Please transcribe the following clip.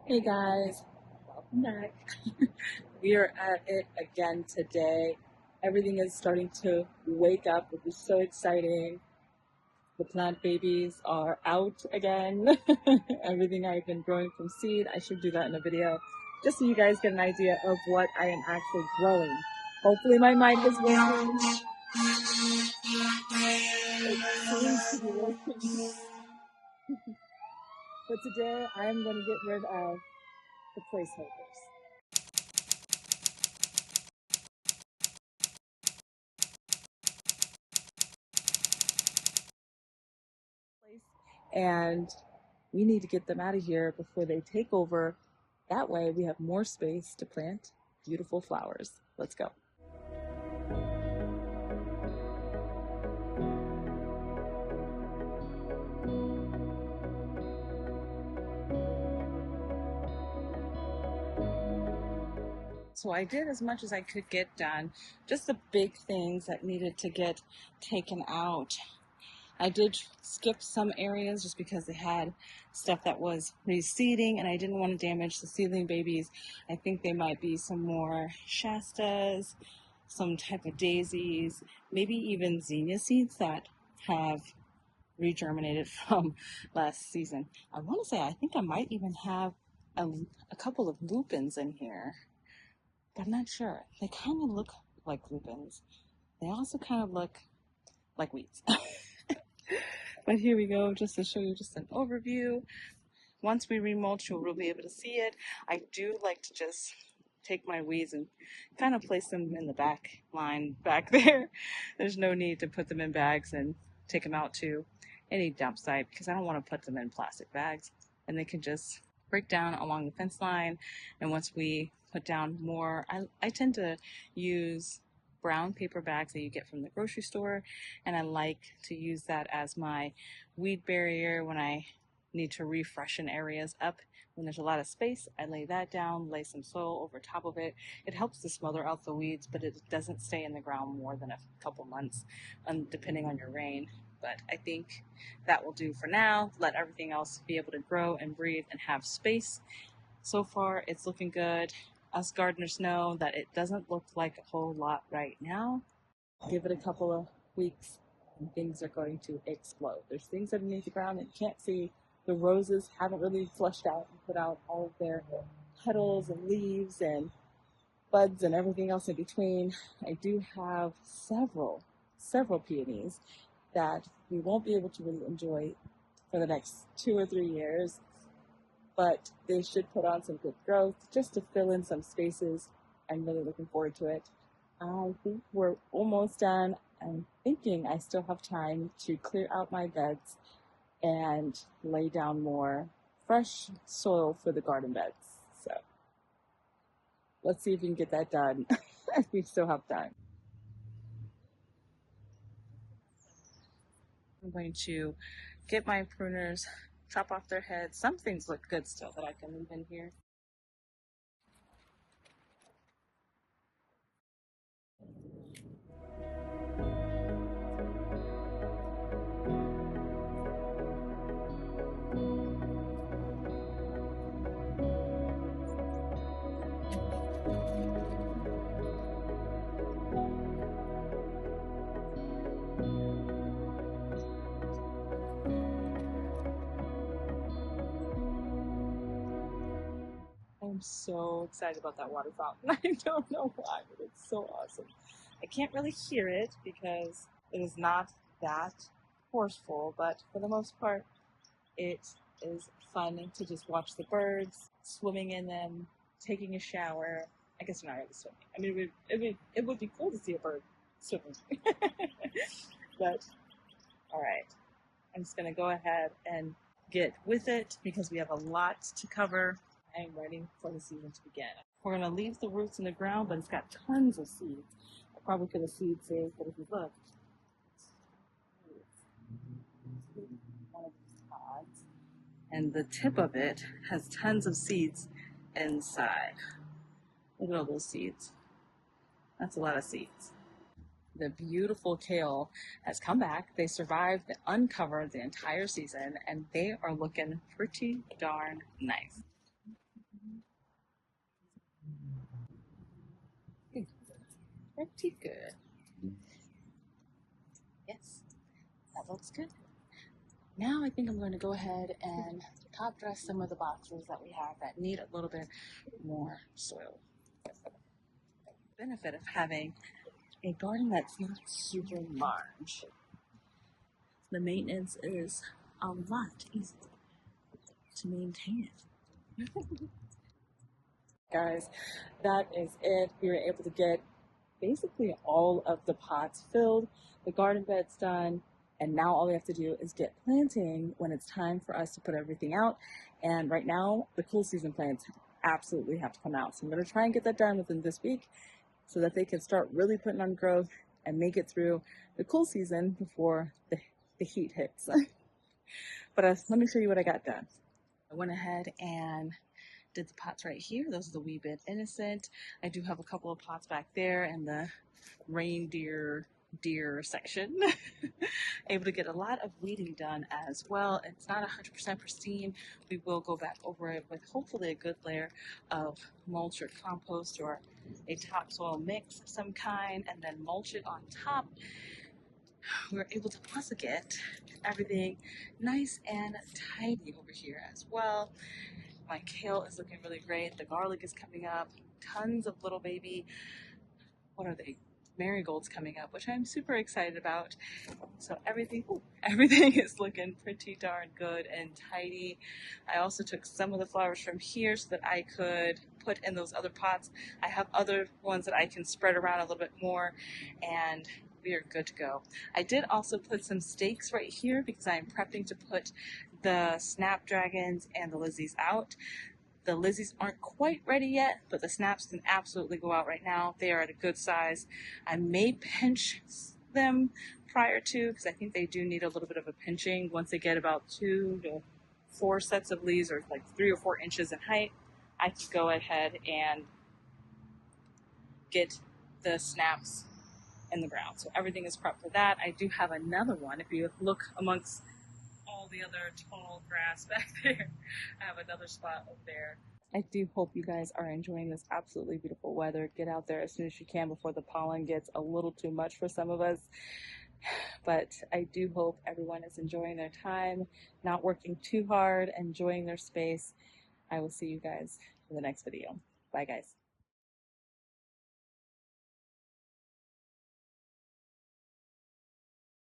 Hey guys, welcome back. We are at it again today. Everything is starting to wake up, which is so exciting. The plant babies are out again. Everything I've been growing from seed, I should do that in a video, just so you guys get an idea of what I am actually growing. Hopefully my mic is working. It seems to be working. But today I am going to get rid of the placeholders. And we need to get them out of here before they take over. That way we have more space to plant beautiful flowers. Let's go. So I did as much as I could get done, just the big things that needed to get taken out. I did skip some areas just because they had stuff that was reseeding and I didn't want to damage the seedling babies. I think they might be some more Shastas, some type of daisies, maybe even zinnia seeds that have regerminated from last season. I want to say, I think I might even have a couple of lupins in here, but I'm not sure. They kind of look like lupins. They also kind of look like weeds. But here we go, just to show you just an overview. Once we remulch, you'll be able to see it. I do like to just take my weeds and kind of place them in the back line back there. There's no need to put them in bags and take them out to any dump site because I don't want to put them in plastic bags. And they can just break down along the fence line. And once we put down more, I tend to use brown paper bags that you get from the grocery store, and I like to use that as my weed barrier when I need to refreshen areas up. When there's a lot of space, I lay that down, lay some soil over top of it. It helps to smother out the weeds, but it doesn't stay in the ground more than a couple months, depending on your rain. But I think that will do for now. Let everything else be able to grow and breathe and have space. So far, it's looking good. Us gardeners know that it doesn't look like a whole lot right now. Give it a couple of weeks and things are going to explode. There's things underneath the ground that you can't see. The roses haven't really flushed out and put out all of their petals and leaves and buds and everything else in between. I do have several peonies that we won't be able to really enjoy for the next 2 or 3 years, but they should put on some good growth just to fill in some spaces. I'm really looking forward to it. I think we're almost done. I'm thinking I still have time to clear out my beds and lay down more fresh soil for the garden beds. So let's see if we can get that done. We still have time. I'm going to get my pruners, chop off their heads. Some things look good still that I can leave in here. I'm so excited about that water fountain. I don't know why, but it's so awesome. I can't really hear it because it is not that forceful, but for the most part, it is fun to just watch the birds, swimming in them, taking a shower. I guess they're not really swimming. I mean, it would be cool to see a bird swimming. But, all right. I'm just going to go ahead and get with it because we have a lot to cover. I am ready for the season to begin. We're going to leave the roots in the ground, but it's got tons of seeds. I probably could have seed saved, but if you look, one of these pods, and the tip of it has tons of seeds inside. Look at all those seeds. That's a lot of seeds. The beautiful kale has come back. They survived the uncovered the entire season, and they are looking pretty darn nice. pretty good. Yes, that looks good. Now I think I'm going to go ahead and top dress some of the boxes that we have that need a little bit more soil. Benefit of having a garden that's not super large. The maintenance is a lot easier to maintain it. Guys, that is it. We were able to get basically all of the pots filled, the garden beds done, and now all we have to do is get planting when it's time for us to put everything out. And right now, the cool season plants absolutely have to come out. So I'm going to try and get that done within this week so that they can start really putting on growth and make it through the cool season before the heat hits. But let me show you what I got done. I went ahead and did the pots right here. Those are the Wee Bit Innocent. I do have a couple of pots back there in the reindeer deer section. Able to get a lot of weeding done as well. It's not 100% pristine. We will go back over it with hopefully a good layer of mulch or compost or a topsoil mix of some kind, and then mulch it on top. We're able to also get everything nice and tidy over here as well. My kale is looking really great. The garlic is coming up. Tons of little baby, what are they? Marigolds coming up, which I'm super excited about. So everything is looking pretty darn good and tidy. I also took some of the flowers from here so that I could put in those other pots. I have other ones that I can spread around a little bit more, and we are good to go. I did also put some stakes right here because I am prepping to put the snapdragons and the lizzies out. The lizzies aren't quite ready yet, but the snaps can absolutely go out right now. They are at a good size. I may pinch them prior to, because I think they do need a little bit of a pinching once they get about 2 to 4 sets of leaves, or like 3 or 4 inches in height. I can go ahead and get the snaps in the ground. So everything is prepped for that. I do have another one. If you look amongst all the other tall grass back there, I have another spot over there. I do hope you guys are enjoying this absolutely beautiful weather. Get out there as soon as you can before the pollen gets a little too much for some of us. But I do hope everyone is enjoying their time, not working too hard, enjoying their space. I will see you guys in the next video. Bye, guys.